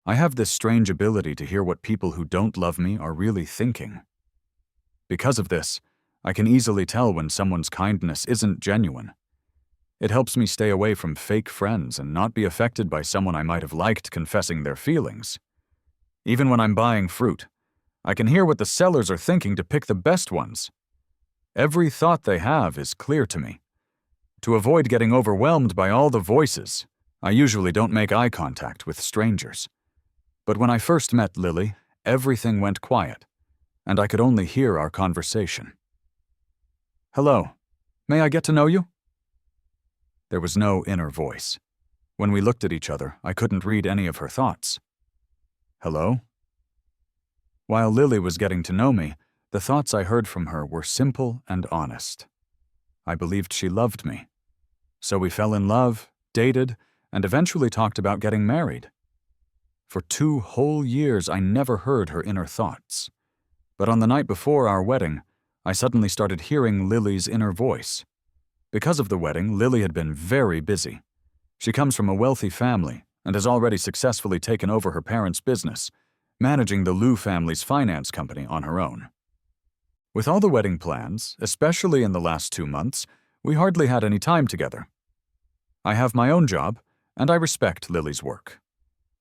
I have this strange ability to hear what people who don't love me are really thinking. Because of this, I can easily tell when someone's kindness isn't genuine. It helps me stay away from fake friends and not be affected by someone I might have liked confessing their feelings. Even when I'm buying fruit, I can hear what the sellers are thinking to pick the best ones. Every thought they have is clear to me. To avoid getting overwhelmed by all the voices, I usually don't make eye contact with strangers. But when I first met Lily, everything went quiet, and I could only hear our conversation. "Hello, may I get to know you?" There was no inner voice. When we looked at each other, I couldn't read any of her thoughts. "Hello?" While Lily was getting to know me, the thoughts I heard from her were simple and honest. I believed she loved me. So we fell in love, dated, and eventually talked about getting married. For 2 whole years, I never heard her inner thoughts. But on the night before our wedding, I suddenly started hearing Lily's inner voice. Because of the wedding, Lily had been very busy. She comes from a wealthy family and has already successfully taken over her parents' business, managing the Liu family's finance company on her own. With all the wedding plans, especially in the last 2 months, we hardly had any time together. I have my own job, and I respect Lily's work.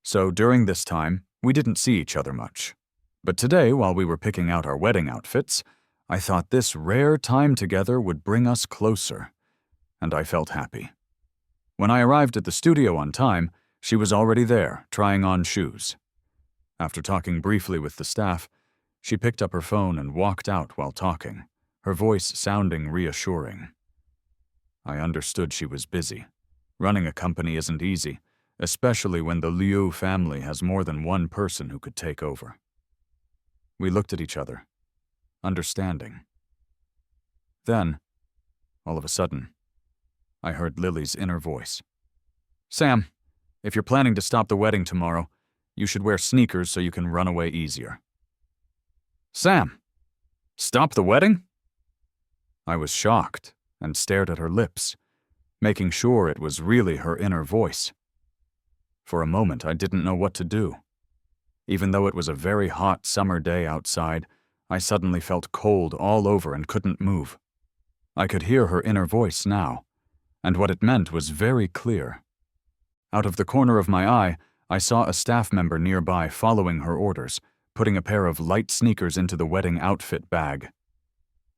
So during this time, we didn't see each other much. But today, while we were picking out our wedding outfits, I thought this rare time together would bring us closer, and I felt happy. When I arrived at the studio on time, she was already there, trying on shoes. After talking briefly with the staff, she picked up her phone and walked out while talking, her voice sounding reassuring. I understood she was busy. Running a company isn't easy, especially when the Liu family has more than one person who could take over. We looked at each other, understanding. Then, all of a sudden, I heard Lily's inner voice. "Sam, if you're planning to stop the wedding tomorrow, you should wear sneakers so you can run away easier." "Sam, stop the wedding?" I was shocked and stared at her lips, making sure it was really her inner voice. For a moment, I didn't know what to do. Even though it was a very hot summer day outside, I suddenly felt cold all over and couldn't move. I could hear her inner voice now, and what it meant was very clear. Out of the corner of my eye, I saw a staff member nearby following her orders, putting a pair of light sneakers into the wedding outfit bag.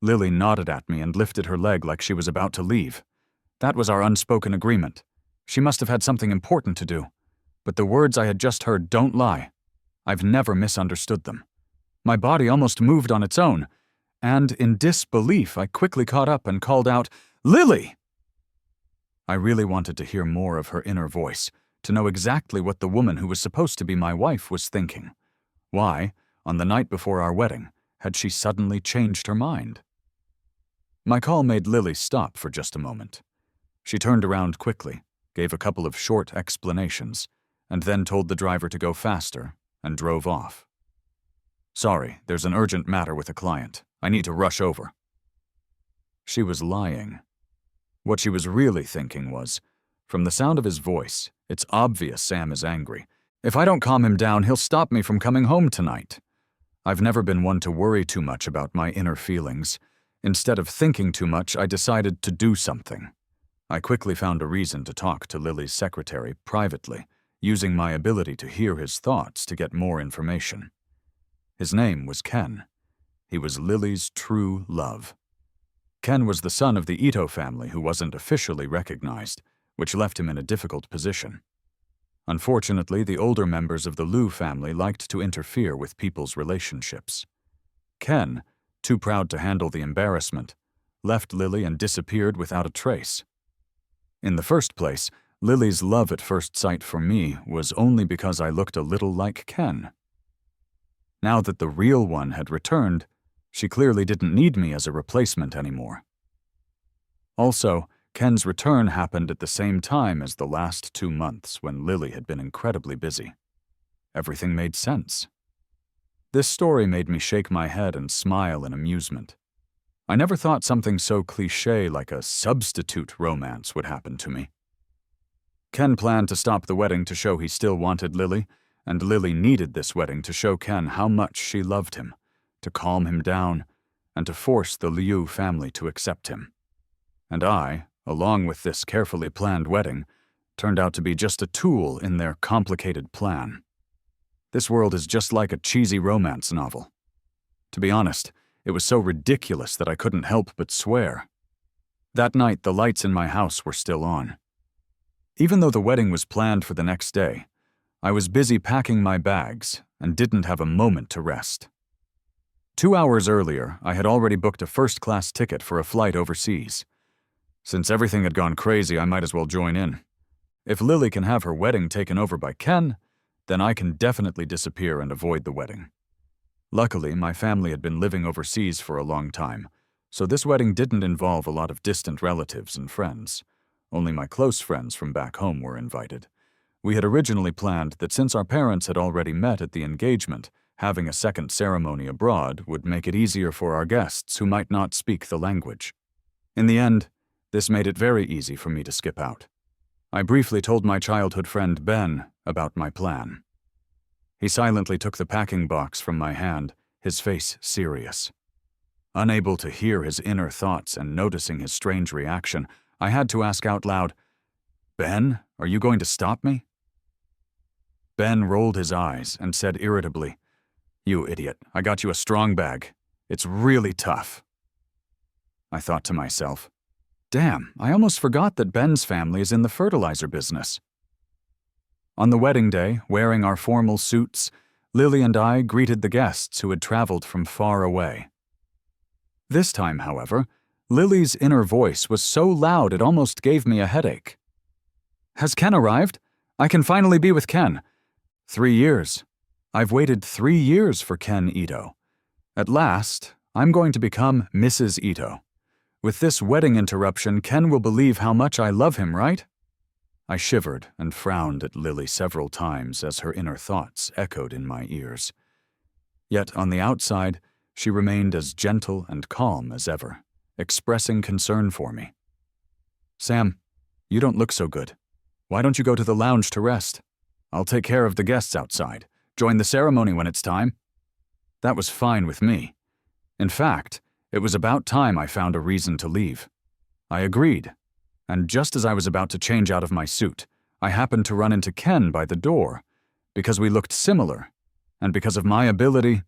Lily nodded at me and lifted her leg like she was about to leave. That was our unspoken agreement. She must have had something important to do. But the words I had just heard don't lie. I've never misunderstood them. My body almost moved on its own, and in disbelief I quickly caught up and called out, "Lily!" I really wanted to hear more of her inner voice, to know exactly what the woman who was supposed to be my wife was thinking. Why, on the night before our wedding, had she suddenly changed her mind? My call made Lily stop for just a moment. She turned around quickly, gave a couple of short explanations, and then told the driver to go faster and drove off. "Sorry, there's an urgent matter with a client. I need to rush over." She was lying. What she was really thinking was, from the sound of his voice, it's obvious Sam is angry. If I don't calm him down, he'll stop me from coming home tonight. I've never been one to worry too much about my inner feelings. Instead of thinking too much, I decided to do something. I quickly found a reason to talk to Lily's secretary privately, using my ability to hear his thoughts to get more information. His name was Ken. He was Lily's true love. Ken was the son of the Ito family who wasn't officially recognized, which left him in a difficult position. Unfortunately, the older members of the Liu family liked to interfere with people's relationships. Ken, too proud to handle the embarrassment, left Lily and disappeared without a trace. In the first place, Lily's love at first sight for me was only because I looked a little like Ken. Now that the real one had returned, she clearly didn't need me as a replacement anymore. Also, Ken's return happened at the same time as the last 2 months when Lily had been incredibly busy. Everything made sense. This story made me shake my head and smile in amusement. I never thought something so cliché like a substitute romance would happen to me. Ken planned to stop the wedding to show he still wanted Lily, and Lily needed this wedding to show Ken how much she loved him, to calm him down, and to force the Liu family to accept him. And I, along with this carefully planned wedding, turned out to be just a tool in their complicated plan. This world is just like a cheesy romance novel. To be honest, it was so ridiculous that I couldn't help but swear. That night, the lights in my house were still on. Even though the wedding was planned for the next day, I was busy packing my bags and didn't have a moment to rest. 2 hours earlier, I had already booked a first-class ticket for a flight overseas. Since everything had gone crazy, I might as well join in. If Lily can have her wedding taken over by Ken, then I can definitely disappear and avoid the wedding. Luckily, my family had been living overseas for a long time, so this wedding didn't involve a lot of distant relatives and friends. Only my close friends from back home were invited. We had originally planned that since our parents had already met at the engagement, having a second ceremony abroad would make it easier for our guests who might not speak the language. In the end, this made it very easy for me to skip out. I briefly told my childhood friend Ben about my plan. He silently took the packing box from my hand, his face serious. Unable to hear his inner thoughts and noticing his strange reaction, I had to ask out loud, "Ben, are you going to stop me?" Ben rolled his eyes and said irritably, "You idiot, I got you a strong bag. It's really tough." I thought to myself, damn, I almost forgot that Ben's family is in the fertilizer business. On the wedding day, wearing our formal suits, Lily and I greeted the guests who had traveled from far away. This time, however, Lily's inner voice was so loud it almost gave me a headache. "Has Ken arrived? I can finally be with Ken. 3 years. I've waited 3 years for Ken Ito. At last, I'm going to become Mrs. Ito. With this wedding interruption, Ken will believe how much I love him, right?" I shivered and frowned at Lily several times as her inner thoughts echoed in my ears. Yet on the outside, she remained as gentle and calm as ever, expressing concern for me. "Sam, you don't look so good. Why don't you go to the lounge to rest? I'll take care of the guests outside. Join the ceremony when it's time." That was fine with me. In fact, it was about time I found a reason to leave. I agreed, and just as I was about to change out of my suit, I happened to run into Ken by the door. Because we looked similar, and because of my ability,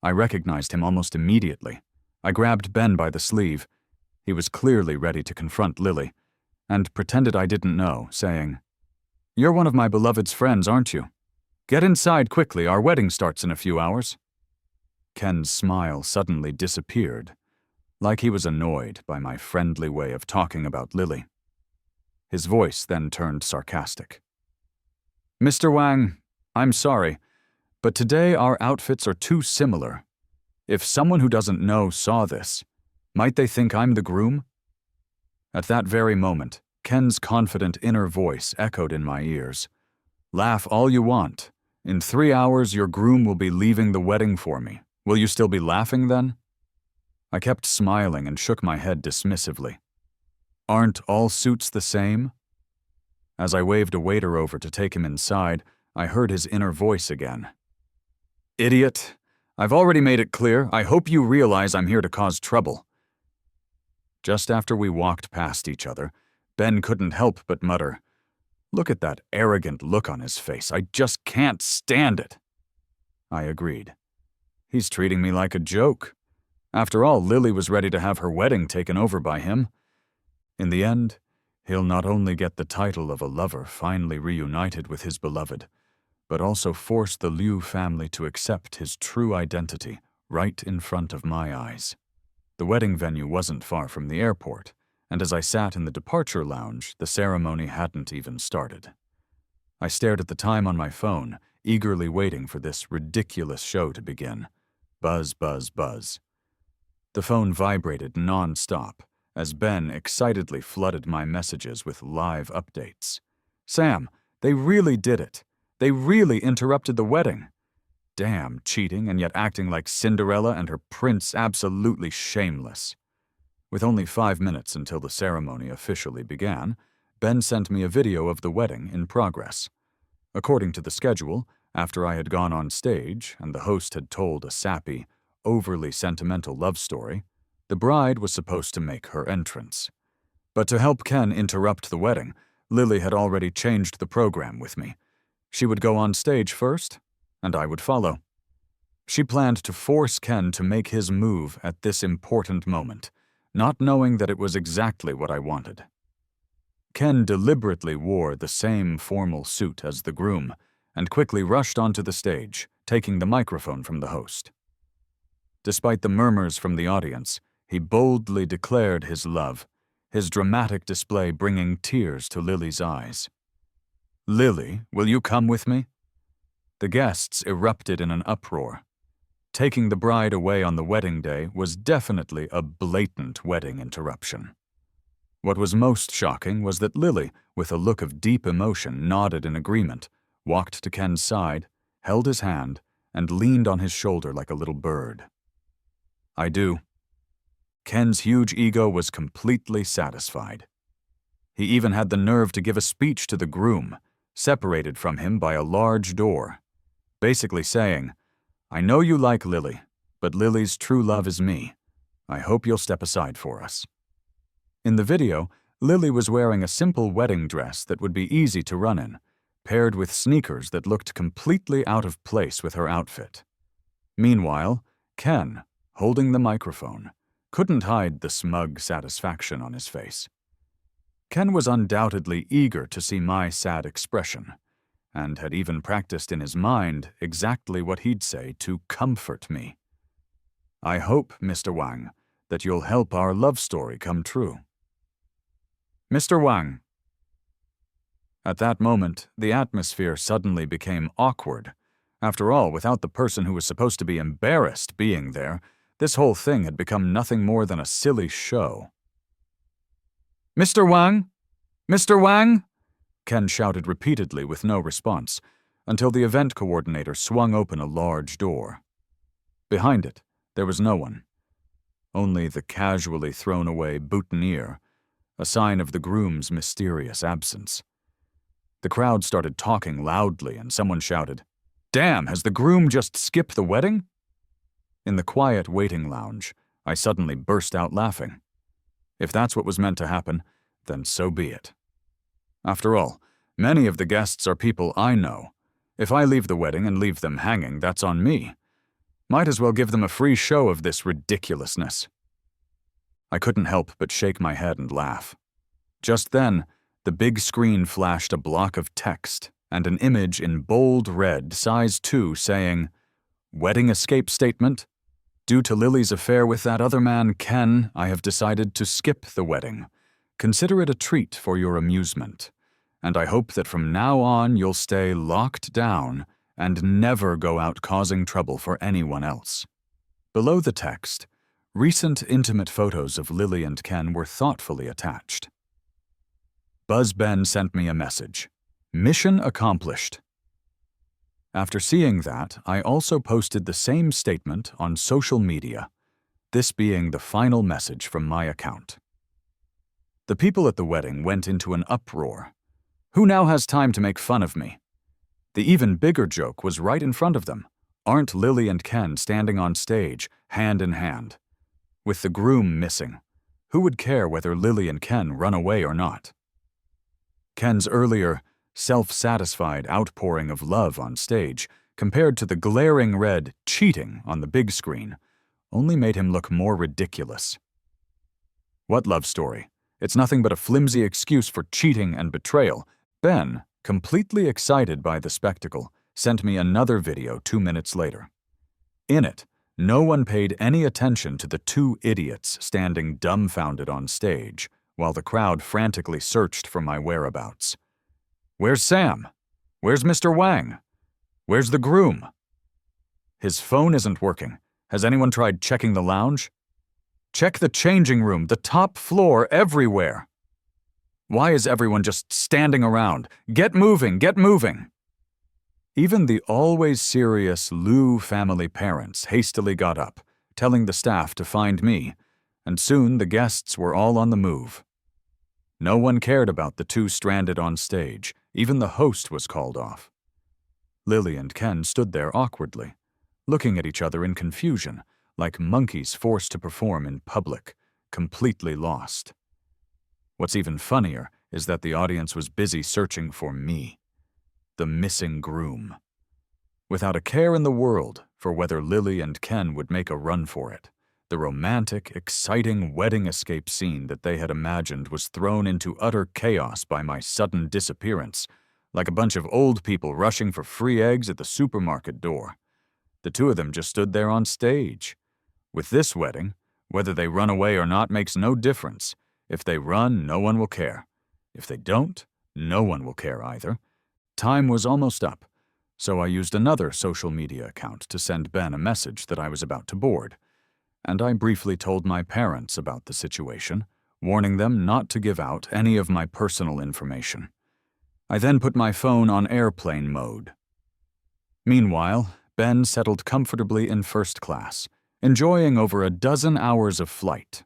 I recognized him almost immediately. I grabbed Ben by the sleeve. He was clearly ready to confront Lily, and pretended I didn't know, saying, "You're one of my beloved's friends, aren't you? Get inside quickly, our wedding starts in a few hours." Ken's smile suddenly disappeared, like he was annoyed by my friendly way of talking about Lily. His voice then turned sarcastic. "Mr. Wang, I'm sorry, but today our outfits are too similar. If someone who doesn't know saw this, might they think I'm the groom?" At that very moment, Ken's confident inner voice echoed in my ears. "Laugh all you want. In 3 hours, your groom will be leaving the wedding for me. Will you still be laughing then?" I kept smiling and shook my head dismissively. "Aren't all suits the same?" As I waved a waiter over to take him inside, I heard his inner voice again. "Idiot. I've already made it clear. I hope you realize I'm here to cause trouble." Just after we walked past each other, Ben couldn't help but mutter, "Look at that arrogant look on his face. I just can't stand it." I agreed. He's treating me like a joke. After all, Lily was ready to have her wedding taken over by him. In the end, he'll not only get the title of a lover finally reunited with his beloved, but also force the Liu family to accept his true identity right in front of my eyes. The wedding venue wasn't far from the airport, and as I sat in the departure lounge, the ceremony hadn't even started. I stared at the time on my phone, eagerly waiting for this ridiculous show to begin. Buzz, buzz, buzz. The phone vibrated non-stop as Ben excitedly flooded my messages with live updates. "Sam, they really did it. They really interrupted the wedding. Damn, cheating and yet acting like Cinderella and her prince absolutely shameless." With only 5 minutes until the ceremony officially began, Ben sent me a video of the wedding in progress. According to the schedule, After I had gone on stage and the host had told a sappy, overly sentimental love story, the bride was supposed to make her entrance. But to help Ken interrupt the wedding, Lily had already changed the program with me. She would go on stage first, and I would follow. She planned to force Ken to make his move at this important moment, not knowing that it was exactly what I wanted. Ken deliberately wore the same formal suit as the groom and quickly rushed onto the stage, taking the microphone from the host. Despite the murmurs from the audience, he boldly declared his love, his dramatic display bringing tears to Lily's eyes. "Lily, will you come with me?" The guests erupted in an uproar. Taking the bride away on the wedding day was definitely a blatant wedding interruption. What was most shocking was that Lily, with a look of deep emotion, nodded in agreement, walked to Ken's side, held his hand, and leaned on his shoulder like a little bird. "I do." Ken's huge ego was completely satisfied. He even had the nerve to give a speech to the groom, separated from him by a large door, basically saying, "I know you like Lily, but Lily's true love is me. I hope you'll step aside for us." In the video, Lily was wearing a simple wedding dress that would be easy to run in, paired with sneakers that looked completely out of place with her outfit. Meanwhile, Ken, holding the microphone, couldn't hide the smug satisfaction on his face. Ken was undoubtedly eager to see my sad expression, and had even practiced in his mind exactly what he'd say to comfort me. "I hope, Mr. Wang, that you'll help our love story come true." "Mr. Wang." At that moment, the atmosphere suddenly became awkward. After all, without the person who was supposed to be embarrassed being there, this whole thing had become nothing more than a silly show. "Mr. Wang? Mr. Wang?" Ken shouted repeatedly with no response, until the event coordinator swung open a large door. Behind it, there was no one. Only the casually thrown-away boutonniere, a sign of the groom's mysterious absence. The crowd started talking loudly, and someone shouted, "Damn, has the groom just skipped the wedding?" In the quiet waiting lounge, I suddenly burst out laughing. If that's what was meant to happen, then so be it. After all, many of the guests are people I know. If I leave the wedding and leave them hanging, that's on me. Might as well give them a free show of this ridiculousness. I couldn't help but shake my head and laugh. Just then, the big screen flashed a block of text and an image in bold red, size 2, saying, "Wedding escape statement. Due to Lily's affair with that other man, Ken, I have decided to skip the wedding. Consider it a treat for your amusement. And I hope that from now on you'll stay locked down and never go out causing trouble for anyone else." Below the text, recent intimate photos of Lily and Ken were thoughtfully attached. Buzz Ben sent me a message. "Mission accomplished." After seeing that, I also posted the same statement on social media, this being the final message from my account. The people at the wedding went into an uproar. Who now has time to make fun of me? The even bigger joke was right in front of them. Aren't Lily and Ken standing on stage, hand in hand? With the groom missing, who would care whether Lily and Ken run away or not? Ken's earlier, self-satisfied outpouring of love on stage, compared to the glaring red "cheating" on the big screen, only made him look more ridiculous. What love story? It's nothing but a flimsy excuse for cheating and betrayal. Ben, completely excited by the spectacle, sent me another video 2 minutes later. In it, no one paid any attention to the two idiots standing dumbfounded on stage, while the crowd frantically searched for my whereabouts. "Where's Sam? Where's Mr. Wang? Where's the groom? His phone isn't working. Has anyone tried checking the lounge? Check the changing room, the top floor, everywhere. Why is everyone just standing around? Get moving, get moving." Even the always serious Liu family parents hastily got up, telling the staff to find me, and soon the guests were all on the move. No one cared about the two stranded on stage. Even the host was called off. Lily and Ken stood there awkwardly, looking at each other in confusion, like monkeys forced to perform in public, completely lost. What's even funnier is that the audience was busy searching for me, the missing groom, without a care in the world for whether Lily and Ken would make a run for it. The romantic, exciting wedding escape scene that they had imagined was thrown into utter chaos by my sudden disappearance, like a bunch of old people rushing for free eggs at the supermarket door. The two of them just stood there on stage. With this wedding, whether they run away or not makes no difference. If they run, no one will care. If they don't, no one will care either. Time was almost up, so I used another social media account to send Ben a message that I was about to board, and I briefly told my parents about the situation, warning them not to give out any of my personal information. I then put my phone on airplane mode. Meanwhile, Ben settled comfortably in first class, enjoying over a dozen hours of flight.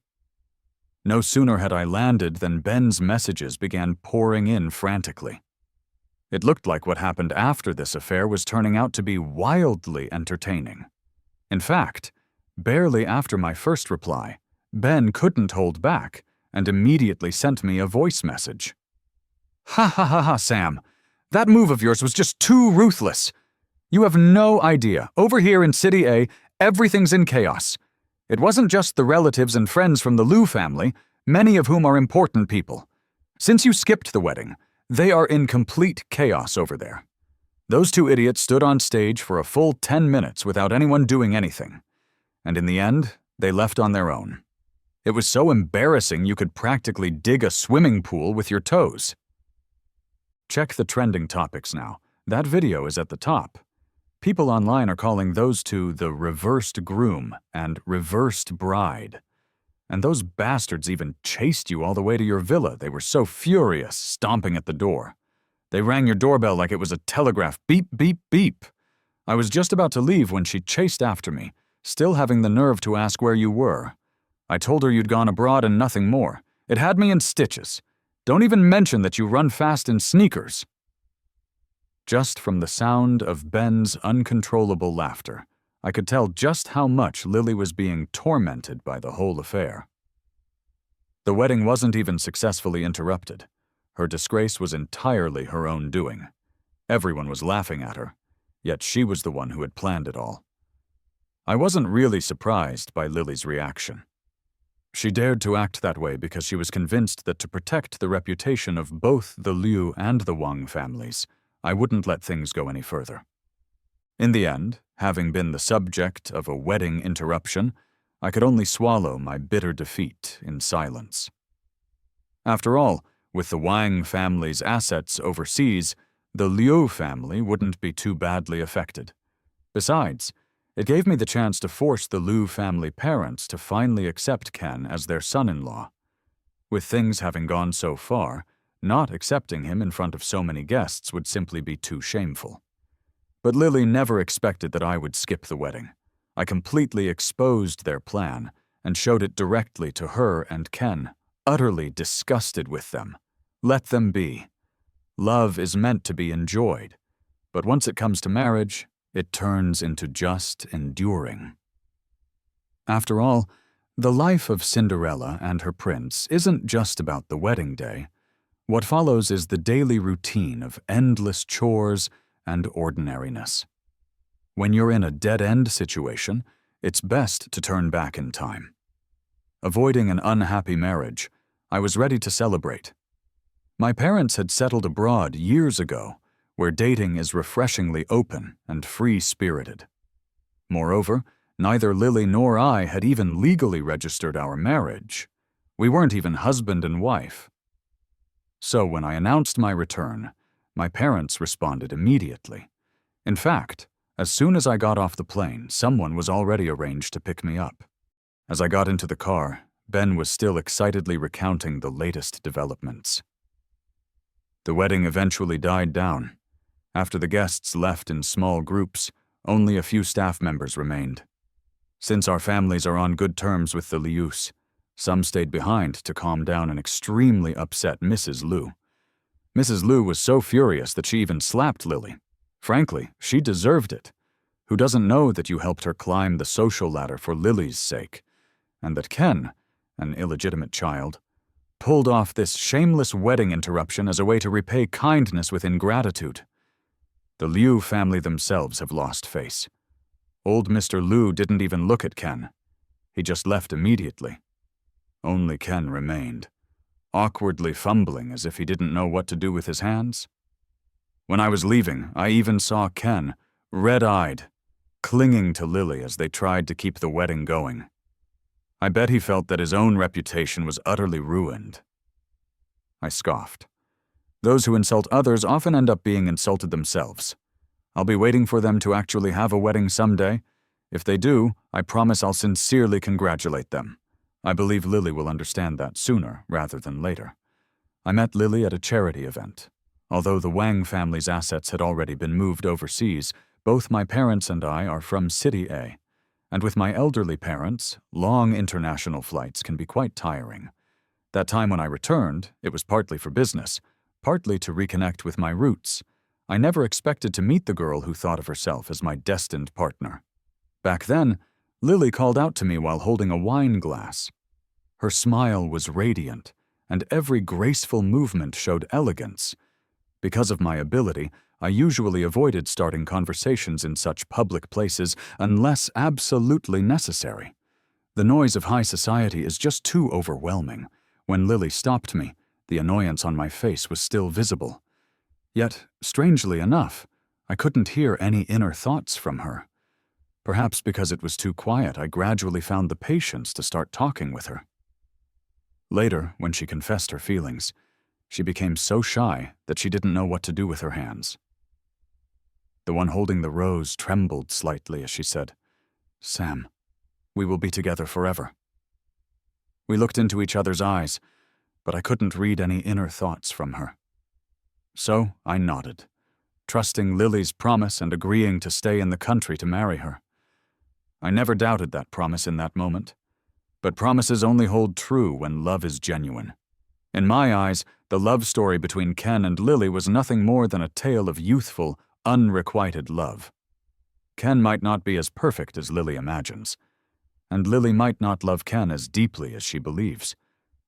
No sooner had I landed than Ben's messages began pouring in frantically. It looked like what happened after this affair was turning out to be wildly entertaining. In fact, barely after my first reply, Ben couldn't hold back and immediately sent me a voice message. "Ha ha ha ha, Sam. That move of yours was just too ruthless. You have no idea. Over here in City A, everything's in chaos. It wasn't just the relatives and friends from the Liu family, many of whom are important people. Since you skipped the wedding, they are in complete chaos over there. Those two idiots stood on stage for a full 10 minutes without anyone doing anything. And in the end, they left on their own. It was so embarrassing you could practically dig a swimming pool with your toes." Check the trending topics now. That video is at the top. People online are calling those two the reversed groom and reversed bride. And those bastards even chased you all the way to your villa. They were so furious, stomping at the door. They rang your doorbell like it was a telegraph. Beep, beep, beep. I was just about to leave when she chased after me, still having the nerve to ask where you were. I told her you'd gone abroad and nothing more. It had me in stitches. Don't even mention that you run fast in sneakers. Just from the sound of Ben's uncontrollable laughter, I could tell just how much Lily was being tormented by the whole affair. The wedding wasn't even successfully interrupted. Her disgrace was entirely her own doing. Everyone was laughing at her, yet she was the one who had planned it all. I wasn't really surprised by Lily's reaction. She dared to act that way because she was convinced that to protect the reputation of both the Liu and the Wang families, I wouldn't let things go any further. In the end, having been the subject of a wedding interruption, I could only swallow my bitter defeat in silence. After all, with the Wang family's assets overseas, the Liu family wouldn't be too badly affected. Besides, it gave me the chance to force the Liu family parents to finally accept Ken as their son-in-law. With things having gone so far, not accepting him in front of so many guests would simply be too shameful. But Lily never expected that I would skip the wedding. I completely exposed their plan and showed it directly to her and Ken, utterly disgusted with them. Let them be. Love is meant to be enjoyed, but once it comes to marriage, it turns into just enduring. After all, the life of Cinderella and her prince isn't just about the wedding day. What follows is the daily routine of endless chores and ordinariness. When you're in a dead-end situation, it's best to turn back in time. Avoiding an unhappy marriage, I was ready to celebrate. My parents had settled abroad years ago, where dating is refreshingly open and free-spirited. Moreover, neither Lily nor I had even legally registered our marriage. We weren't even husband and wife. So when I announced my return, my parents responded immediately. In fact, as soon as I got off the plane, someone was already arranged to pick me up. As I got into the car, Ben was still excitedly recounting the latest developments. The wedding eventually died down. After the guests left in small groups, only a few staff members remained. Since our families are on good terms with the Lius, some stayed behind to calm down an extremely upset Mrs. Liu. Mrs. Liu was so furious that she even slapped Lily. Frankly, she deserved it. Who doesn't know that you helped her climb the social ladder for Lily's sake, and that Ken, an illegitimate child, pulled off this shameless wedding interruption as a way to repay kindness with ingratitude? The Liu family themselves have lost face. Old Mr. Liu didn't even look at Ken. He just left immediately. Only Ken remained, awkwardly fumbling as if he didn't know what to do with his hands. When I was leaving, I even saw Ken, red-eyed, clinging to Lily as they tried to keep the wedding going. I bet he felt that his own reputation was utterly ruined. I scoffed. Those who insult others often end up being insulted themselves. I'll be waiting for them to actually have a wedding someday. If they do, I promise I'll sincerely congratulate them. I believe Lily will understand that sooner rather than later. I met Lily at a charity event. Although the Wang family's assets had already been moved overseas, both my parents and I are from City A. And with my elderly parents, long international flights can be quite tiring. That time when I returned, it was partly for business, partly to reconnect with my roots. I never expected to meet the girl who thought of herself as my destined partner. Back then, Lily called out to me while holding a wine glass. Her smile was radiant, and every graceful movement showed elegance. Because of my ability, I usually avoided starting conversations in such public places unless absolutely necessary. The noise of high society is just too overwhelming. When Lily stopped me, the annoyance on my face was still visible. Yet, strangely enough, I couldn't hear any inner thoughts from her. Perhaps because it was too quiet, I gradually found the patience to start talking with her. Later, when she confessed her feelings, she became so shy that she didn't know what to do with her hands. The one holding the rose trembled slightly as she said, "Sam, we will be together forever." We looked into each other's eyes, but I couldn't read any inner thoughts from her. So I nodded, trusting Lily's promise and agreeing to stay in the country to marry her. I never doubted that promise in that moment, but promises only hold true when love is genuine. In my eyes, the love story between Ken and Lily was nothing more than a tale of youthful, unrequited love. Ken might not be as perfect as Lily imagines, and Lily might not love Ken as deeply as she believes.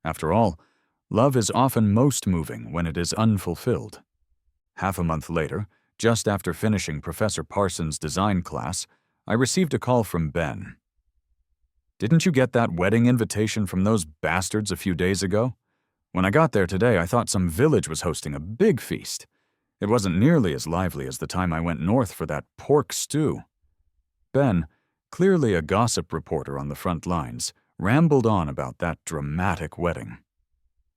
After all, love is often most moving when it is unfulfilled. Half a month later, just after finishing Professor Parsons' design class, I received a call from Ben. "Didn't you get that wedding invitation from those bastards a few days ago? When I got there today, I thought some village was hosting a big feast. It wasn't nearly as lively as the time I went north for that pork stew." Ben, clearly a gossip reporter on the front lines, rambled on about that dramatic wedding.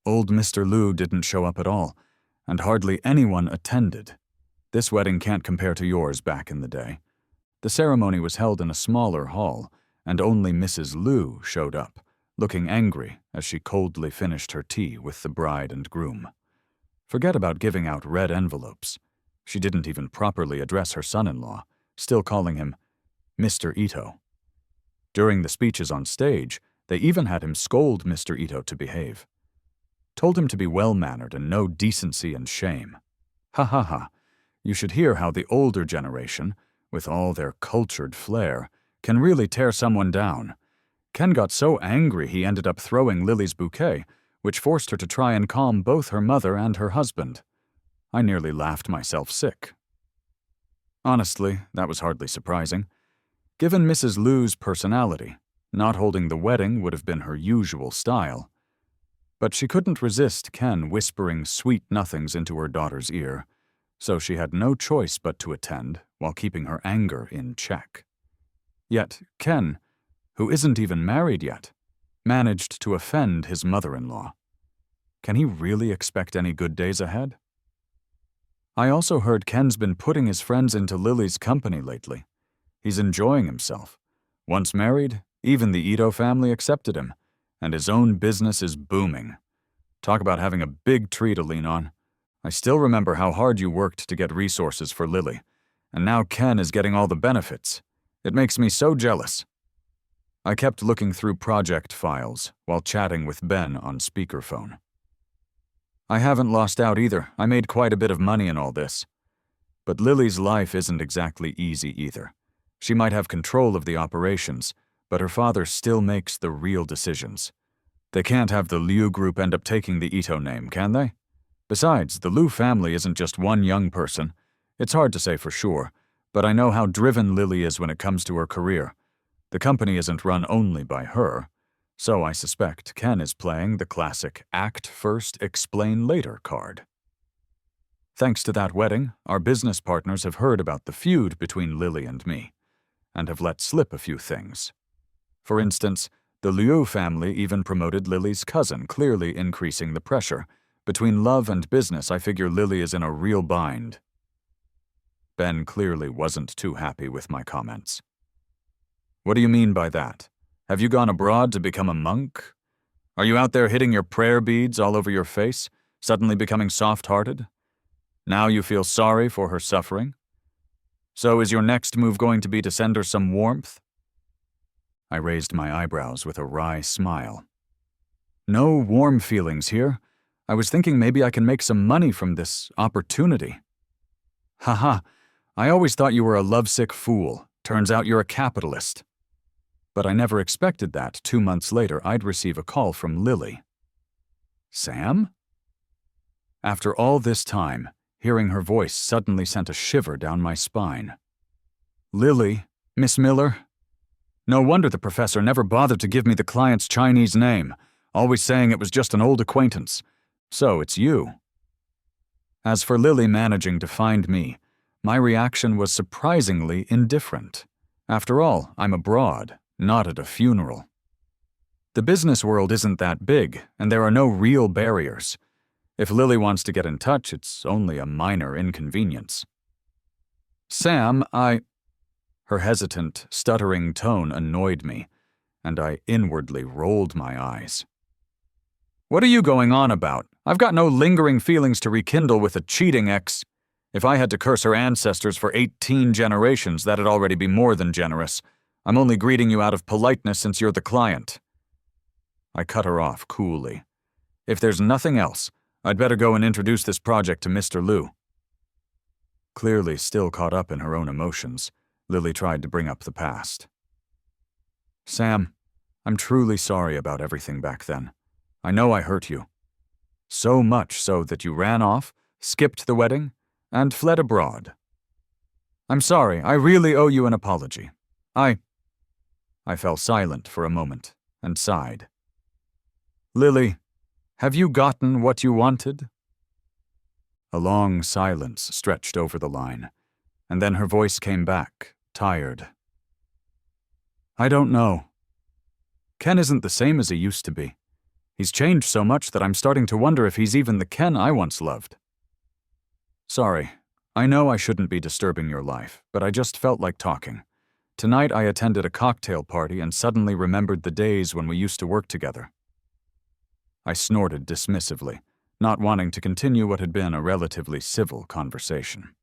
Old Mr. Liu didn't show up at all, and hardly anyone attended. This wedding can't compare to yours back in the day. The ceremony was held in a smaller hall, and only Mrs. Liu showed up, looking angry as she coldly finished her tea with the bride and groom. Forget about giving out red envelopes. She didn't even properly address her son-in-law, still calling him Mr. Ito. During the speeches on stage, they even had him scold Mr. Ito to behave. Told him to be well-mannered and know decency and shame. Ha ha ha. You should hear how the older generation, with all their cultured flair, can really tear someone down. Ken got so angry he ended up throwing Lily's bouquet, which forced her to try and calm both her mother and her husband. I nearly laughed myself sick. Honestly, that was hardly surprising. Given Mrs. Liu's personality, not holding the wedding would have been her usual style. But she couldn't resist Ken whispering sweet nothings into her daughter's ear, so she had no choice but to attend while keeping her anger in check. Yet Ken, who isn't even married yet, managed to offend his mother-in-law. Can he really expect any good days ahead? I also heard Ken's been putting his friends into Lily's company lately. He's enjoying himself. Once married, even the Ito family accepted him, and his own business is booming. Talk about having a big tree to lean on. I still remember how hard you worked to get resources for Lily, and now Ken is getting all the benefits. It makes me so jealous. I kept looking through project files while chatting with Ben on speakerphone. I haven't lost out either. I made quite a bit of money in all this. But Lily's life isn't exactly easy either. She might have control of the operations, but her father still makes the real decisions. They can't have the Liu group end up taking the Ito name, can they? Besides, the Liu family isn't just one young person. It's hard to say for sure, but I know how driven Lily is when it comes to her career. The company isn't run only by her, so I suspect Ken is playing the classic act first, explain later card. Thanks to that wedding, our business partners have heard about the feud between Lily and me, and have let slip a few things. For instance, the Liu family even promoted Lily's cousin, clearly increasing the pressure. Between love and business, I figure Lily is in a real bind. Ben clearly wasn't too happy with my comments. What do you mean by that? Have you gone abroad to become a monk? Are you out there hitting your prayer beads all over your face, suddenly becoming soft-hearted? Now you feel sorry for her suffering? So is your next move going to be to send her some warmth? I raised my eyebrows with a wry smile. No warm feelings here. I was thinking maybe I can make some money from this opportunity. Haha, I always thought you were a lovesick fool. Turns out you're a capitalist. But I never expected that 2 months later I'd receive a call from Lily. Sam? After all this time, hearing her voice suddenly sent a shiver down my spine. Lily, Miss Miller? No wonder the professor never bothered to give me the client's Chinese name, always saying it was just an old acquaintance. So it's you. As for Lily managing to find me, my reaction was surprisingly indifferent. After all, I'm abroad, not at a funeral. The business world isn't that big, and there are no real barriers. If Lily wants to get in touch, it's only a minor inconvenience. Sam, Her hesitant, stuttering tone annoyed me, and I inwardly rolled my eyes. What are you going on about? I've got no lingering feelings to rekindle with a cheating ex. If I had to curse her ancestors for 18 generations, that'd already be more than generous. I'm only greeting you out of politeness since you're the client. I cut her off coolly. If there's nothing else, I'd better go and introduce this project to Mr. Liu. Clearly still caught up in her own emotions, Lily tried to bring up the past. Sam, I'm truly sorry about everything back then. I know I hurt you. So much so that you ran off, skipped the wedding, and fled abroad. I'm sorry, I really owe you an apology. I fell silent for a moment and sighed. Lily, have you gotten what you wanted? A long silence stretched over the line, and then her voice came back, tired. I don't know. Ken isn't the same as he used to be. He's changed so much that I'm starting to wonder if he's even the Ken I once loved. Sorry, I know I shouldn't be disturbing your life, but I just felt like talking. Tonight I attended a cocktail party and suddenly remembered the days when we used to work together. I snorted dismissively, not wanting to continue what had been a relatively civil conversation.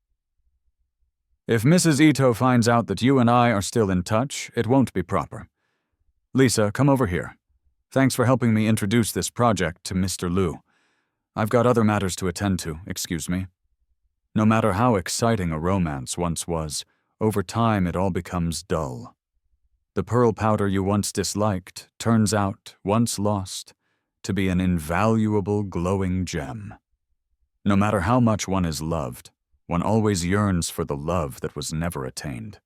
If Mrs. Ito finds out that you and I are still in touch, it won't be proper. Lisa, come over here. Thanks for helping me introduce this project to Mr. Liu. I've got other matters to attend to, excuse me. No matter how exciting a romance once was, over time it all becomes dull. The pearl powder you once disliked turns out, once lost, to be an invaluable glowing gem. No matter how much one is loved, one always yearns for the love that was never attained.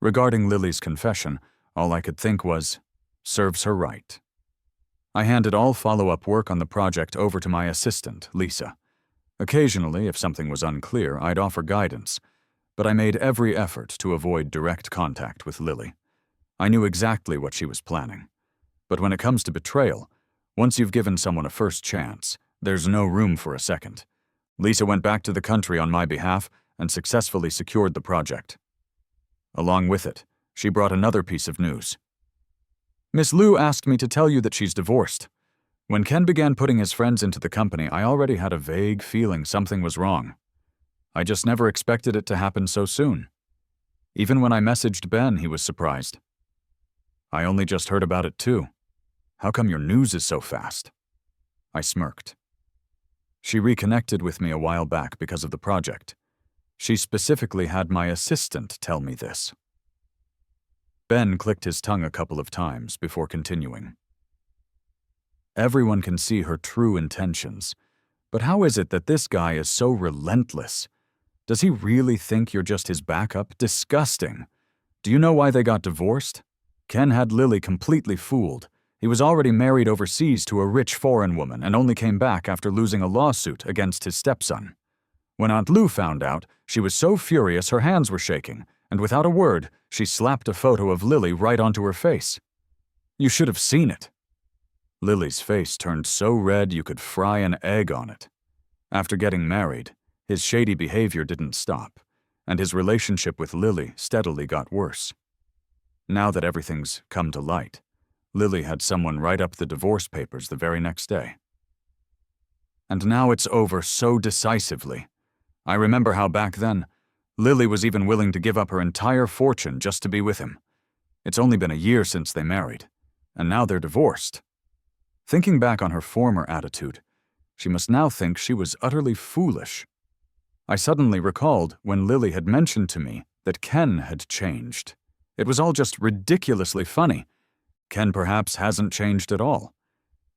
Regarding Lily's confession, all I could think was, serves her right. I handed all follow-up work on the project over to my assistant, Lisa. Occasionally, if something was unclear, I'd offer guidance, but I made every effort to avoid direct contact with Lily. I knew exactly what she was planning. But when it comes to betrayal, once you've given someone a first chance, there's no room for a second. Lisa went back to the country on my behalf and successfully secured the project. Along with it, she brought another piece of news. Miss Liu asked me to tell you that she's divorced. When Ken began putting his friends into the company, I already had a vague feeling something was wrong. I just never expected it to happen so soon. Even when I messaged Ben, he was surprised. I only just heard about it too. How come your news is so fast? I smirked. She reconnected with me a while back because of the project. She specifically had my assistant tell me this. Ben clicked his tongue a couple of times before continuing. Everyone can see her true intentions, but how is it that this guy is so relentless? Does he really think you're just his backup? Disgusting. Do you know why they got divorced? Ken had Lily completely fooled. He was already married overseas to a rich foreign woman and only came back after losing a lawsuit against his stepson. When Aunt Lou found out, she was so furious her hands were shaking, and without a word, she slapped a photo of Lily right onto her face. You should have seen it. Lily's face turned so red you could fry an egg on it. After getting married, his shady behavior didn't stop, and his relationship with Lily steadily got worse. Now that everything's come to light, Lily had someone write up the divorce papers the very next day. And now it's over so decisively. I remember how back then, Lily was even willing to give up her entire fortune just to be with him. It's only been a year since they married, and now they're divorced. Thinking back on her former attitude, she must now think she was utterly foolish. I suddenly recalled when Lily had mentioned to me that Ken had changed. It was all just ridiculously funny. Ken perhaps hasn't changed at all.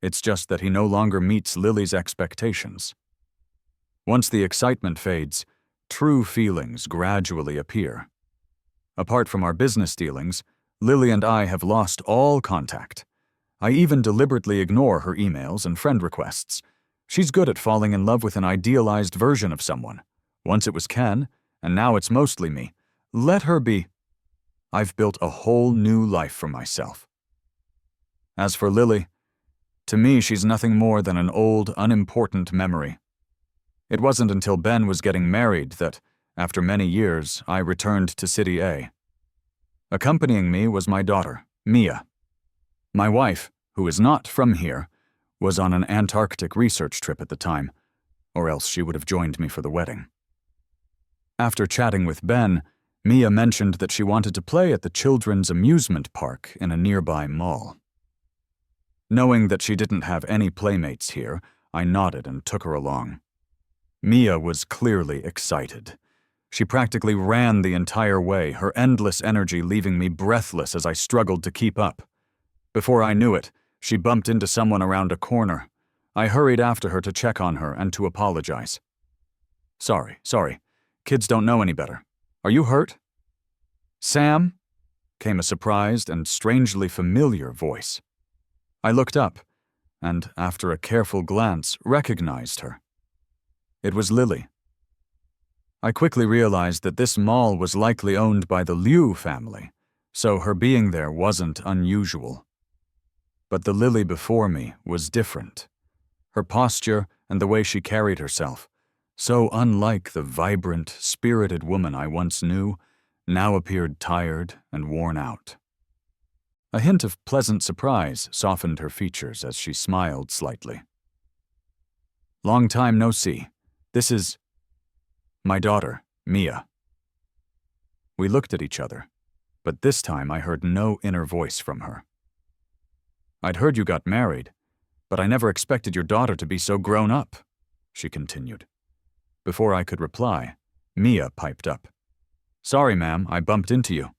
It's just that he no longer meets Lily's expectations. Once the excitement fades, true feelings gradually appear. Apart from our business dealings, Lily and I have lost all contact. I even deliberately ignore her emails and friend requests. She's good at falling in love with an idealized version of someone. Once it was Ken, and now it's mostly me. Let her be. I've built a whole new life for myself. As for Lily, to me she's nothing more than an old, unimportant memory. It wasn't until Ben was getting married that, after many years, I returned to City A. Accompanying me was my daughter, Mia. My wife, who is not from here, was on an Antarctic research trip at the time, or else she would have joined me for the wedding. After chatting with Ben, Mia mentioned that she wanted to play at the children's amusement park in a nearby mall. Knowing that she didn't have any playmates here, I nodded and took her along. Mia was clearly excited. She practically ran the entire way, her endless energy leaving me breathless as I struggled to keep up. Before I knew it, she bumped into someone around a corner. I hurried after her to check on her and to apologize. Sorry. Kids don't know any better. Are you hurt? Sam? Came a surprised and strangely familiar voice. I looked up, and after a careful glance, recognized her. It was Lily. I quickly realized that this mall was likely owned by the Liu family, so her being there wasn't unusual. But the Lily before me was different. Her posture and the way she carried herself, so unlike the vibrant, spirited woman I once knew, now appeared tired and worn out. A hint of pleasant surprise softened her features as she smiled slightly. Long time no see. This is my daughter, Mia. We looked at each other, but this time I heard no inner voice from her. I'd heard you got married, but I never expected your daughter to be so grown up, she continued. Before I could reply, Mia piped up. Sorry, ma'am, I bumped into you.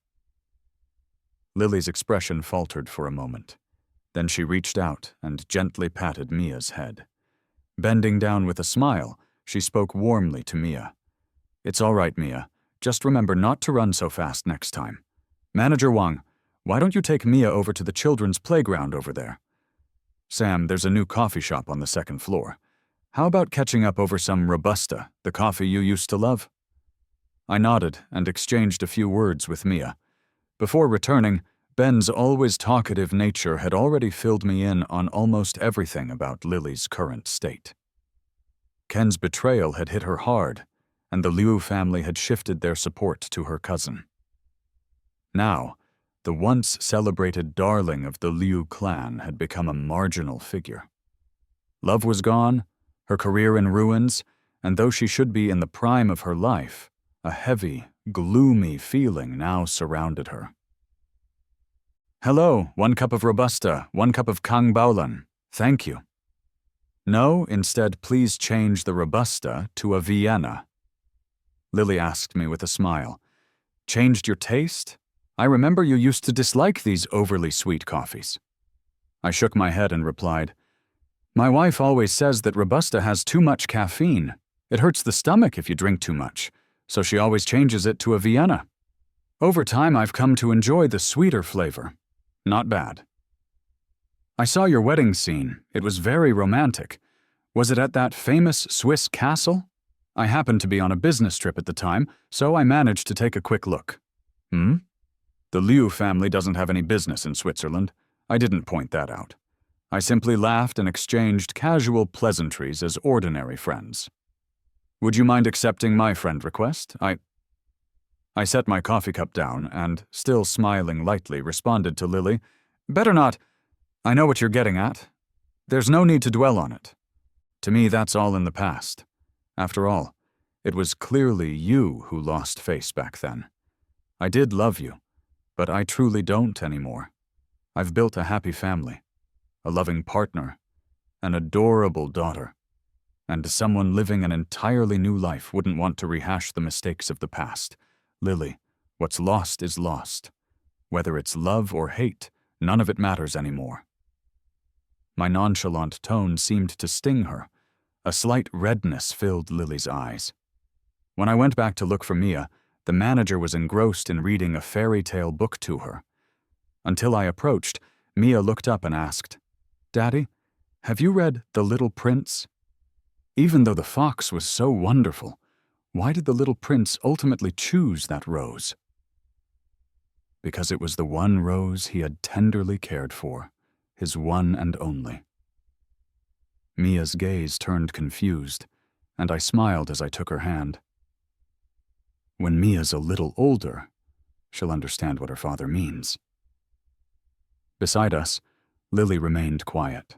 Lily's expression faltered for a moment. Then she reached out and gently patted Mia's head. Bending down with a smile, she spoke warmly to Mia. It's all right, Mia. Just remember not to run so fast next time. Manager Wang, why don't you take Mia over to the children's playground over there? Sam, there's a new coffee shop on the second floor. How about catching up over some Robusta, the coffee you used to love? I nodded and exchanged a few words with Mia. Before returning, Ben's always talkative nature had already filled me in on almost everything about Lily's current state. Ken's betrayal had hit her hard, and the Liu family had shifted their support to her cousin. Now, the once celebrated darling of the Liu clan had become a marginal figure. Love was gone, her career in ruins, and though she should be in the prime of her life, a heavy, gloomy feeling now surrounded her. Hello, 1 cup of Robusta, 1 cup of Kang Baolan. Thank you. No, instead please change the Robusta to a Vienna. Lily asked me with a smile. Changed your taste? I remember you used to dislike these overly sweet coffees. I shook my head and replied, My wife always says that Robusta has too much caffeine. It hurts the stomach if you drink too much, so she always changes it to a Vienna. Over time, I've come to enjoy the sweeter flavor. Not bad. I saw your wedding scene. It was very romantic. Was it at that famous Swiss castle? I happened to be on a business trip at the time, so I managed to take a quick look. The Liu family doesn't have any business in Switzerland. I didn't point that out. I simply laughed and exchanged casual pleasantries as ordinary friends. Would you mind accepting my friend request? I set my coffee cup down and, still smiling lightly, responded to Lily, Better not. I know what you're getting at. There's no need to dwell on it. To me, that's all in the past. After all, it was clearly you who lost face back then. I did love you, but I truly don't anymore. I've built a happy family, a loving partner, an adorable daughter, and someone living an entirely new life wouldn't want to rehash the mistakes of the past. Lily, what's lost is lost. Whether it's love or hate, none of it matters anymore. My nonchalant tone seemed to sting her. A slight redness filled Lily's eyes. When I went back to look for Mia, the manager was engrossed in reading a fairy tale book to her. Until I approached, Mia looked up and asked, Daddy, have you read The Little Prince? Even though the fox was so wonderful, why did the little prince ultimately choose that rose? Because it was the one rose he had tenderly cared for, his one and only. Mia's gaze turned confused, and I smiled as I took her hand. When Mia's a little older, she'll understand what her father means. Beside us, Lily remained quiet.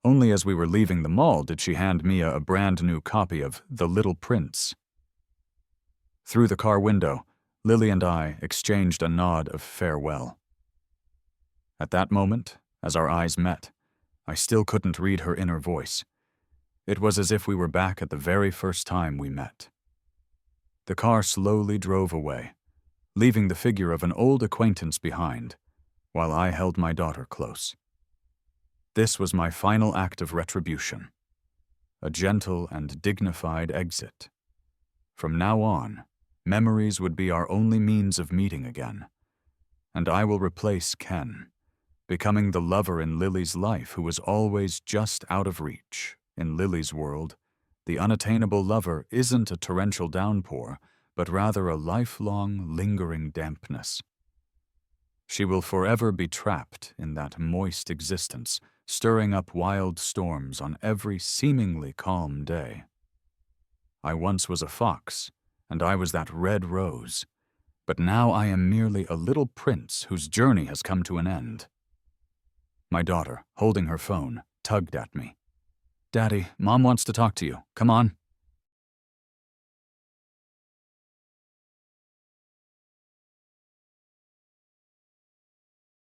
Only as we were leaving the mall did she hand Mia a brand-new copy of The Little Prince. Through the car window, Lily and I exchanged a nod of farewell. At that moment, as our eyes met, I still couldn't read her inner voice. It was as if we were back at the very first time we met. The car slowly drove away, leaving the figure of an old acquaintance behind, while I held my daughter close. This was my final act of retribution, a gentle and dignified exit. From now on, memories would be our only means of meeting again, and I will replace Ken, becoming the lover in Lily's life who was always just out of reach. In Lily's world, the unattainable lover isn't a torrential downpour, but rather a lifelong, lingering dampness. She will forever be trapped in that moist existence, stirring up wild storms on every seemingly calm day. I once was a fox, and I was that red rose, but now I am merely a little prince whose journey has come to an end. My daughter, holding her phone, tugged at me. Daddy, Mom wants to talk to you. Come on.